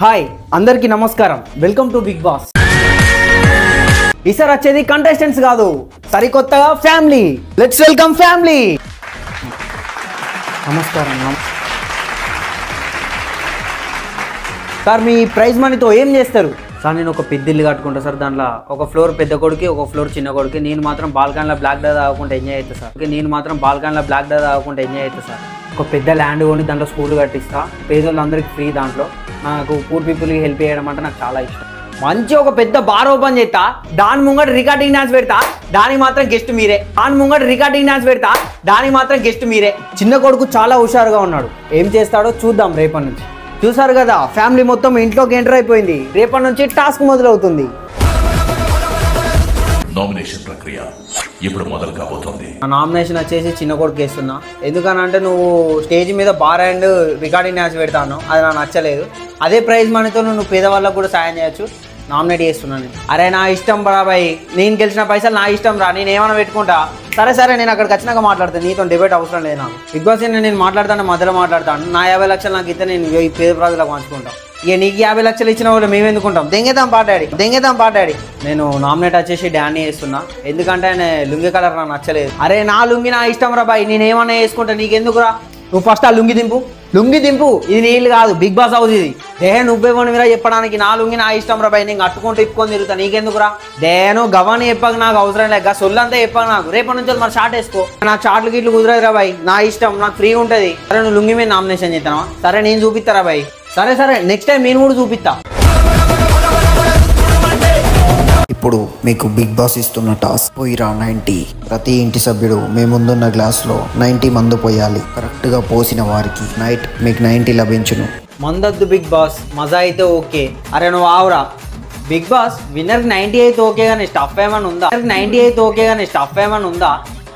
hi అందరికీ నమస్కారం welcome to big boss ఈసారి వచ్చేది కంటెస్టెంట్స్ కాదు సరికొత్తగా ఫ్యామిలీ లెట్స్ వెల్కమ్ ఫ్యామిలీ నమస్కారం సార్ మీ ప్రైజ్ మనీతో ఏం చేస్తారు సార్ నేను ఒక పెద్ద ఇల్లు కట్టుకుంటా సార్ దాంట్లో ఒక ఫ్లోర్ పెద్ద కొడుకు ఒక ఫ్లోర్ చిన్న కొడుకు నేను మాత్రం బాల్కనీలో బ్లాక్ డా తాగకుండా ఎంజాయ్ అవుతా సార్ ఒక పెద్ద ల్యాండ్ కొని దాంట్లో స్కూల్ కట్టిస్తా పేదోళ్ళందరికీ ఫ్రీ దాంట్లో నాకు పూర్ పీపుల్కి హెల్ప్ చేయడం అంటే నాకు చాలా ఇష్టం మంచి ఒక పెద్ద బార్ ఓపెన్ చేస్తా దాని ముంగట రికార్డింగ్ డాన్స్ పెడతా దానికి మాత్రం గెస్ట్ మీరే చిన్న కొడుకు చాలా హుషారుగా ఉన్నాడు ఏం చేస్తాడో చూద్దాం రేపటి నుంచి చూసారు కదా ఫ్యామిలీ మొత్తం ఇంట్లోకి ఎంటర్ అయిపోయింది రేపటి నుంచి టాస్క్ మొదలవుతుంది నామినేషన్ ప్రక్రియ ఇప్పుడు మొదలు కాబోతోంది నామినేషన్ వచ్చేసి చిన్న కొడుకు వేస్తున్నా ఎందుకనంటే నువ్వు స్టేజ్ మీద బార్ అండ్ రికార్డింగ్ డాన్స్ పెడతాను అది నాకు నచ్చలేదు అదే ప్రైజ్ మనీతో నువ్వు పేదవాళ్ళకు కూడా సాయం చేయొచ్చు నామినేట్ చేస్తున్నాను అరే నా ఇష్టం బాబాయ్ నేను గెలిచిన పైసలు నా ఇష్టం రా నేను ఏమైనా పెట్టుకుంటా సరే నేను అక్కడికి వచ్చినాక మాట్లాడతాను నీతో డిబేట్ అవసరం లేదు నాకు బిగ్ బాస్ నేను మాట్లాడతాను మధ్యలో మాట్లాడతాను నా 50 లక్షలు నాకు ఇస్తే నేను ఈ పేద ప్రజలకు పంచుకుంటాం ఇక నీకు 50 లక్షలు ఇచ్చిన వాళ్ళు మేము ఎందుకుంటాం దెంగేద్దాం పాటాడి నేను నామినేట్ వచ్చేసి డాన్ని వేస్తున్నా ఎందుకంటే ఆయన లుంగి కలర్ నాకు నచ్చలేదు అరే నా లుంగి నా ఇష్టం రా బాయ్ నేను ఏమన్నా వేసుకుంటా నీకెందుకురా నువ్వు ఫస్ట్ ఆ లుంగి దింపు ఇది నీళ్ళు కాదు బిగ్ బాస్ హౌస్ ఇది నువ్వేమని మీరా చెప్పడానికి నా లుంగి నా ఇష్టం రా బాయ్ నేను కట్టుకుంటూ ఇప్పుకొని తిరుగుతా నీకెందుకురా దేను గవాని చెప్పక నాకు అవసరం లేక సొల్లంతా చెప్పక నాకు రేపటి నుంచి మరి షార్ట్ వేసుకో నాకు షార్ట్లు గిట్లు కుదరదు రా బాయ్ నా ఇష్టం నాకు ఫ్రీ ఉంటుంది సరే నువ్వు లుంగి మీద నామినేషన్ చేస్తావా సరే నేను చూపిస్తారా బాయ్ సరే నెక్స్ట్ టైం నేను కూడా చూపిస్తా ఇప్పుడు మీకు బిగ్ బాస్ ఇస్తున్న టాస్క్ పోయిరా 90 ప్రతి ఇంటి సభ్యుడు మీ ముందున్న గ్లాస్లో 90 మందు పోయాలి కరెక్ట్గా పోసిన వారికి నైట్ మీకు 90 లభించును మందద్దు బిగ్ బాస్ మజా అయితే ఓకే అరే నువ్వు ఆవురా బిగ్ బాస్ విన్నర్కి 90 అయితే ఓకే కానీ స్టఫ్ ఏమైనా ఉందా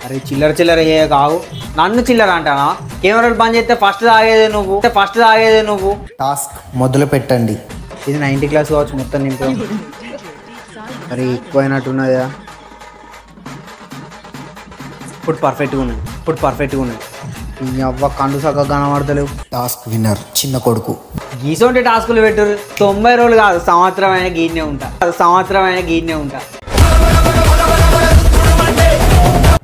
అరే చిల్లర కావు నన్ను చిల్లర అంటానా కెమెరాలు బంద్ చేస్తే ఫస్ట్ తాగేదే నువ్వు టాస్క్ మొదలు పెట్టండి ఇది 90 క్లాస్ కావచ్చు మొత్తం నింపు అరే ఎక్కువైనట్టున్నదా ఇప్పుడు పర్ఫెక్ట్గా ఉన్నది ఈ అవ్వ కండు సక్క కనబడతలేవు టాస్క్ విన్నర్ చిన్న కొడుకు గీసోంటి టాస్కులు పెట్టరు 90 రోజులు కాదు సంవత్సరం అయినా గీనే ఉంటా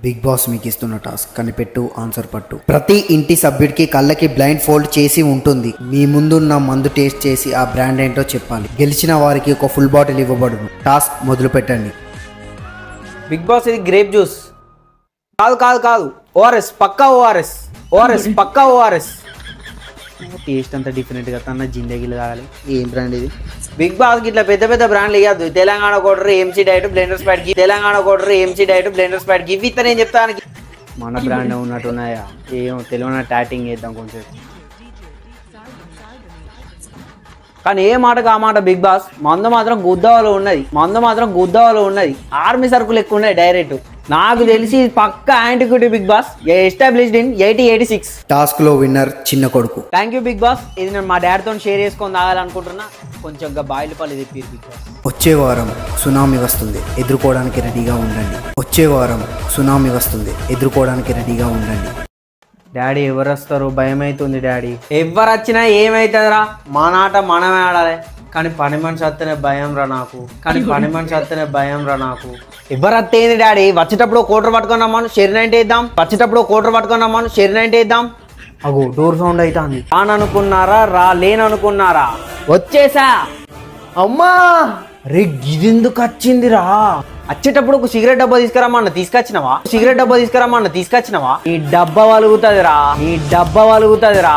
బిగ్ బాస్ మీకు ఇస్తున్న టాస్క్ కనిపెట్టు ఆన్సర్ పట్టు ప్రతి ఇంటి సభ్యుడికి కళ్ళకి బ్లైండ్ ఫోల్డ్ చేసి ఉంటుంది మీ ముందున్న మందు టేస్ట్ చేసి ఆ బ్రాండ్ ఏంటో చెప్పాలి గెలిచిన వారికి ఒక ఫుల్ బాటిల్ ఇవ్వబడును టాస్క్ మొదలు పెట్టండి బిగ్ బాస్ ఇది గ్రేప్ జ్యూస్ కాదు ఓఆర్ఎస్ పక్కా ఓఆర్ఎస్ టేస్ట్ అంతా డిఫరెంట్గా తన జిందగీలు కావాలి ఏం బ్రాండ్ ఇది బిగ్ బాస్కి ఇట్లా పెద్ద బ్రాండ్లు ఇవ్వద్దు Telangana quarter AMC diet blender spot give ఇస్తా నేను చెప్తాను మన బ్రాండ్ ఉన్నట్టున్నాయా ఏమో తెలియని టాటింగ్ చేద్దాం కొంచెం కానీ ఏ మాటకు ఆ మాట బిగ్ బాస్ మందు మాత్రం గుద్దవాళ్ళు ఉన్నది ఆర్మీ సరుకులు ఎక్కువ ఉన్నాయి డైరెక్ట్ నాకు తెలిసి పక్క antiquity big boss established in 1886 task లో విన్నర్ చిన్న కొడుకు థ్యాంక్ యూ బిగ్ బాస్ ఇది నేను మా డాడీతో షేర్ చేసుకొని తాగాలనుకుంటున్నా కొంచెం బాయిల్ పళ్ళు తెప్పి బిగ్ బాస్ వచ్చే వారం సునామీ వస్తుంది ఎదుర్కోవడానికి రెడీగా ఉండండి డాడీ ఎవరు వస్తారు భయం అవుతుంది డాడీ ఎవరు వచ్చినా ఏమవుతుందిరా మా నాట మనమే ఆడాలి కానీ పని మనిషి వస్తేనే భయం రా నాకు ఎవరు వస్తేంది డాడీ వచ్చేటప్పుడు కోటర్ పట్టుకున్నామని షెర్ 90 వేద్దాం అగో డోర్ సౌండ్ అవుతుంది లేననుకున్నారా వచ్చేసా అమ్మా రే గిదెందుకు వచ్చిందిరా వచ్చేటప్పుడు ఒక సిగరెట్ డబ్బా తీసుకొచ్చినవా ఈ డబ్బా వలుగుతుందిరా